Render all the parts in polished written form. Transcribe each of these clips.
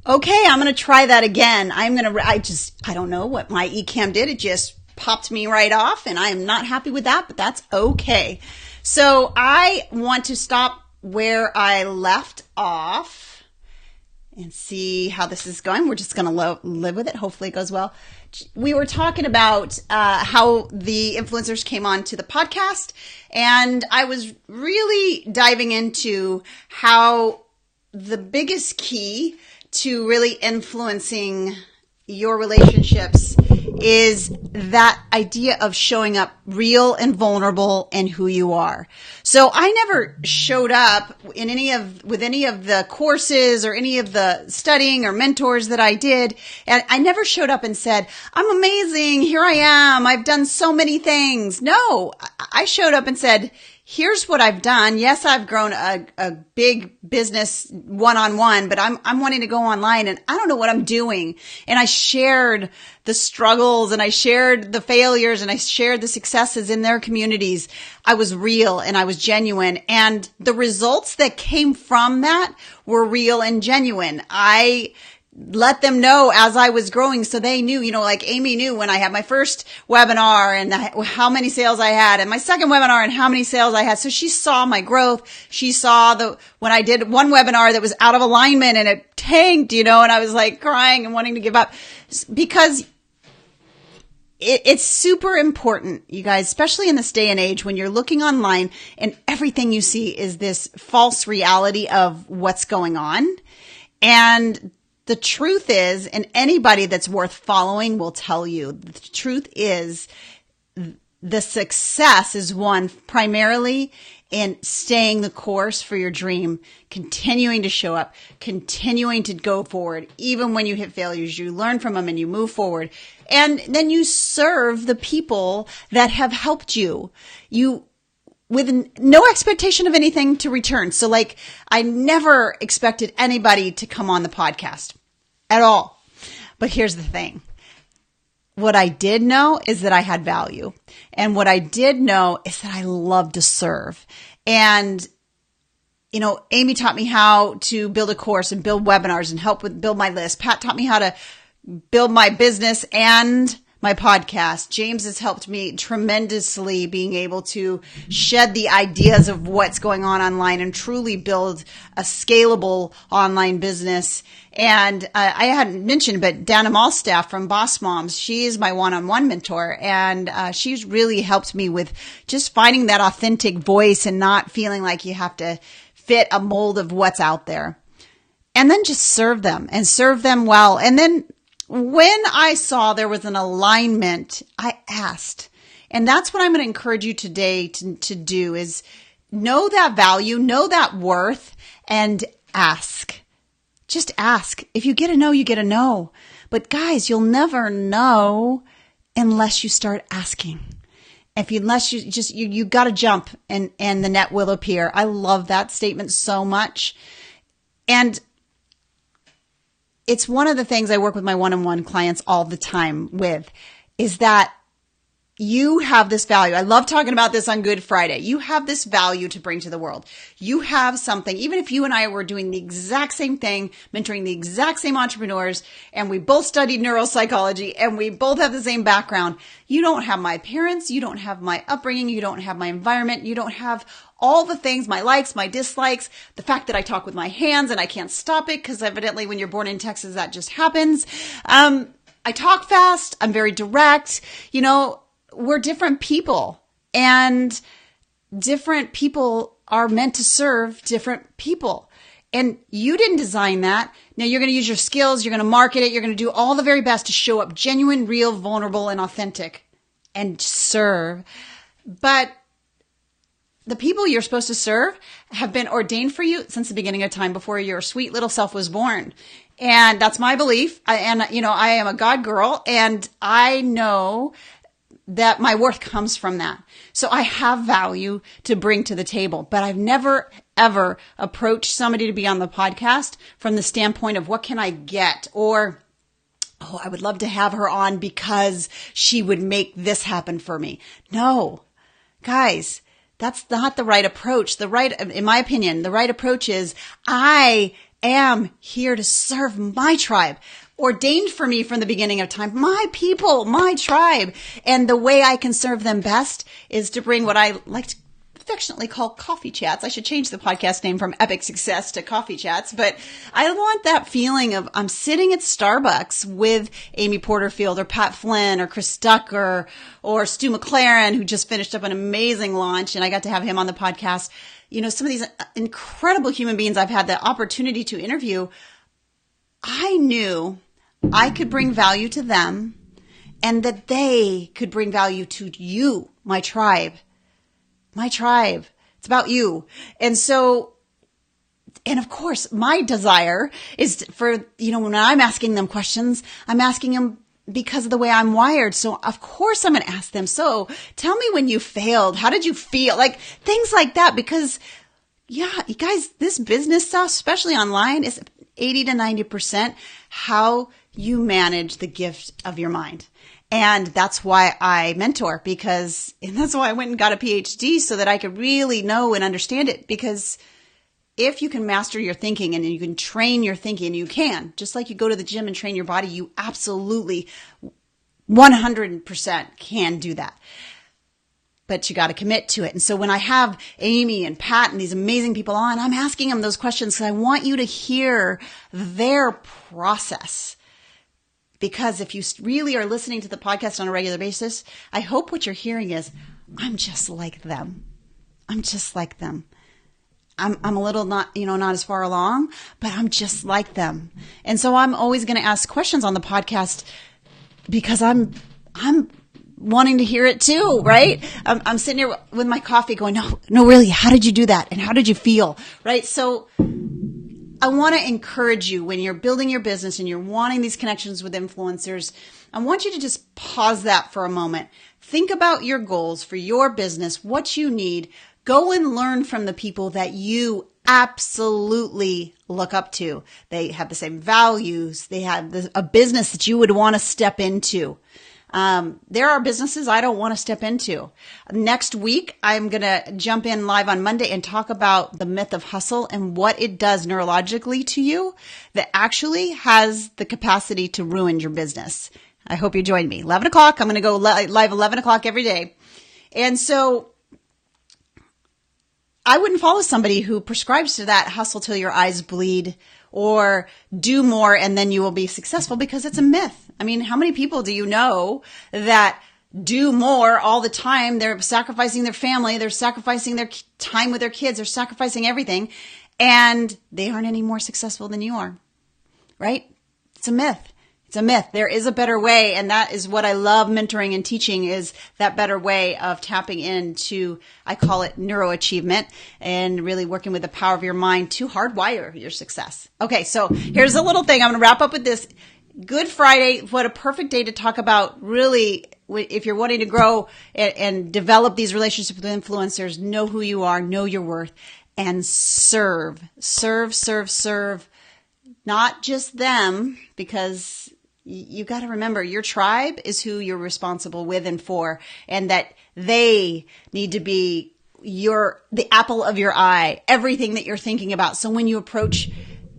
Okay, I'm going to try that again. I don't know what my Ecamm did. It just popped me right off, and I am not happy with that, but that's okay. So I want to stop where I left off and see how this is going. We're just going to live with it. Hopefully it goes well. We were talking about how the influencers came on to the podcast, and I was really diving into how the biggest key to really influencing your relationships is that idea of showing up real and vulnerable and who you are. So I never showed up in with any of the courses or any of the studying or mentors that I did. And I never showed up and said, I'm amazing. Here I am. I've done so many things. No, I showed up and said, here's what I've done. Yes, I've grown a big business one-on-one, but I'm wanting to go online and I don't know what I'm doing. And I shared the struggles and I shared the failures and I shared the successes in their communities. I was real and I was genuine. And the results that came from that were real and genuine. I let them know as I was growing. So they knew, like Amy knew when I had my first webinar and how many sales I had, and my second webinar and how many sales I had. So she saw my growth. She saw when I did one webinar that was out of alignment and it tanked, and I was like crying and wanting to give up, because it's super important, you guys, especially in this day and age when you're looking online and everything you see is this false reality of what's going on. And the truth is, and anybody that's worth following will tell you, the truth is the success is won primarily in staying the course for your dream, continuing to show up, continuing to go forward. Even when you hit failures, you learn from them and you move forward. And then you serve the people that have helped you. With no expectation of anything to return. So I never expected anybody to come on the podcast at all. But here's the thing. What I did know is that I had value. And what I did know is that I love to serve. And, Amy taught me how to build a course and build webinars and help build my list. Pat taught me how to build my business and my podcast. James has helped me tremendously being able to shed the ideas of what's going on online and truly build a scalable online business. And I hadn't mentioned, but Dana Malstaff from Boss Moms, she is my one-on-one mentor. And she's really helped me with just finding that authentic voice and not feeling like you have to fit a mold of what's out there. And then just serve them and serve them well. And then when I saw there was an alignment, I asked. And that's what I'm going to encourage you today to do is know that value, know that worth, and ask. Just ask. If you get a no, you get a no. But guys, you'll never know unless you start asking. Unless you got to jump and the net will appear. I love that statement so much. And it's one of the things I work with my one-on-one clients all the time with, is that you have this value. I love talking about this on Good Friday. You have this value to bring to the world. You have something, even if you and I were doing the exact same thing, mentoring the exact same entrepreneurs, and we both studied neuropsychology and we both have the same background. You don't have my parents. You don't have my upbringing. You don't have my environment. You don't have all the things, my likes, my dislikes, the fact that I talk with my hands and I can't stop it because evidently when you're born in Texas, that just happens. I talk fast. I'm very direct. We're different people, and different people are meant to serve different people. And you didn't design that. Now you're going to use your skills. You're going to market it. You're going to do all the very best to show up genuine, real, vulnerable, and authentic and serve. But the people you're supposed to serve have been ordained for you since the beginning of time, before your sweet little self was born. And that's my belief. I am a God girl, and I know that my worth comes from that. So I have value to bring to the table, but I've never, ever approached somebody to be on the podcast from the standpoint of what can I get, or, oh, I would love to have her on because she would make this happen for me. No, guys, that's not the right approach. In my opinion, the right approach is I am here to serve my tribe, ordained for me from the beginning of time, my people, my tribe. And the way I can serve them best is to bring what I like to affectionately call coffee chats. I should change the podcast name from Epic Success to Coffee Chats, but I want that feeling of I'm sitting at Starbucks with Amy Porterfield or Pat Flynn or Chris Ducker or Stu McLaren, who just finished up an amazing launch, and I got to have him on the podcast. You know, some of these incredible human beings I've had the opportunity to interview, I knew I could bring value to them and that they could bring value to you, my tribe. My tribe. It's about you. And so, and of course, my desire is for, you know, when I'm asking them questions, I'm asking them because of the way I'm wired. So of course I'm going to ask them, so tell me when you failed. How did you feel? Like things like that, because yeah, you guys, this business stuff, especially online, is 80 to 90% how you manage the gift of your mind. And that's why I mentor, and that's why I went and got a PhD, so that I could really know and understand it. Because if you can master your thinking and you can train your thinking, you can, just like you go to the gym and train your body, you absolutely 100% can do that. But you got to commit to it. And so when I have Amy and Pat and these amazing people on, I'm asking them those questions because I want you to hear their process. Because if you really are listening to the podcast on a regular basis, I hope what you're hearing is, I'm just like them. I'm just like them. I'm a little not as far along, but I'm just like them. And so I'm always going to ask questions on the podcast because I'm wanting to hear it too, right? I'm sitting here with my coffee going, no, really, how did you do that? And how did you feel? Right? So I want to encourage you when you're building your business and you're wanting these connections with influencers. I want you to just pause that for a moment. Think about your goals for your business, what you need. Go and learn from the people that you absolutely look up to. They have the same values. They have a business that you would want to step into. There are businesses I don't want to step into. Next week, I'm going to jump in live on Monday and talk about the myth of hustle and what it does neurologically to you that actually has the capacity to ruin your business. I hope you join me. 11 o'clock. I'm going to go live 11 o'clock every day. And so I wouldn't follow somebody who prescribes to that hustle till your eyes bleed or do more and then you will be successful, because it's a myth. I mean, how many people do you know that do more all the time? They're sacrificing their family. They're sacrificing their time with their kids. They're sacrificing everything, and they aren't any more successful than you are, right? It's a myth. It's a myth. There is a better way, and that is what I love mentoring and teaching, is that better way of tapping into, I call it neuroachievement, and really working with the power of your mind to hardwire your success. Okay, so here's a little thing. I'm going to wrap up with this. Good Friday. What a perfect day to talk about, really, if you're wanting to grow and develop these relationships with influencers, know who you are, know your worth, and serve. Not just them, because you got to remember your tribe is who you're responsible with and for, and that they need to be the apple of your eye, everything that you're thinking about. So when you approach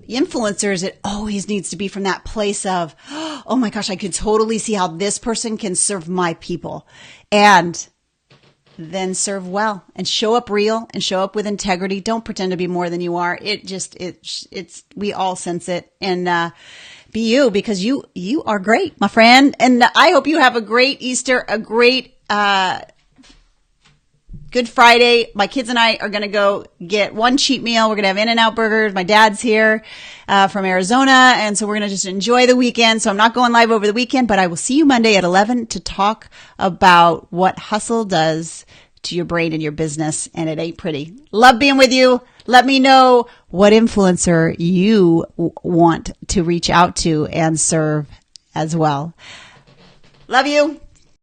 influencers, it always needs to be from that place of, oh my gosh, I could totally see how this person can serve my people, and then serve well and show up real and show up with integrity. Don't pretend to be more than you are. We all sense it. And, be you, because you are great, my friend. And I hope you have a great Easter, a great, Good Friday. My kids and I are going to go get one cheat meal. We're going to have In-N-Out burgers. My dad's here, from Arizona. And so we're going to just enjoy the weekend. So I'm not going live over the weekend, but I will see you Monday at 11 to talk about what hustle does to your brain and your business. And it ain't pretty. Love being with you. Let me know what influencer you want to reach out to and serve as well. Love you.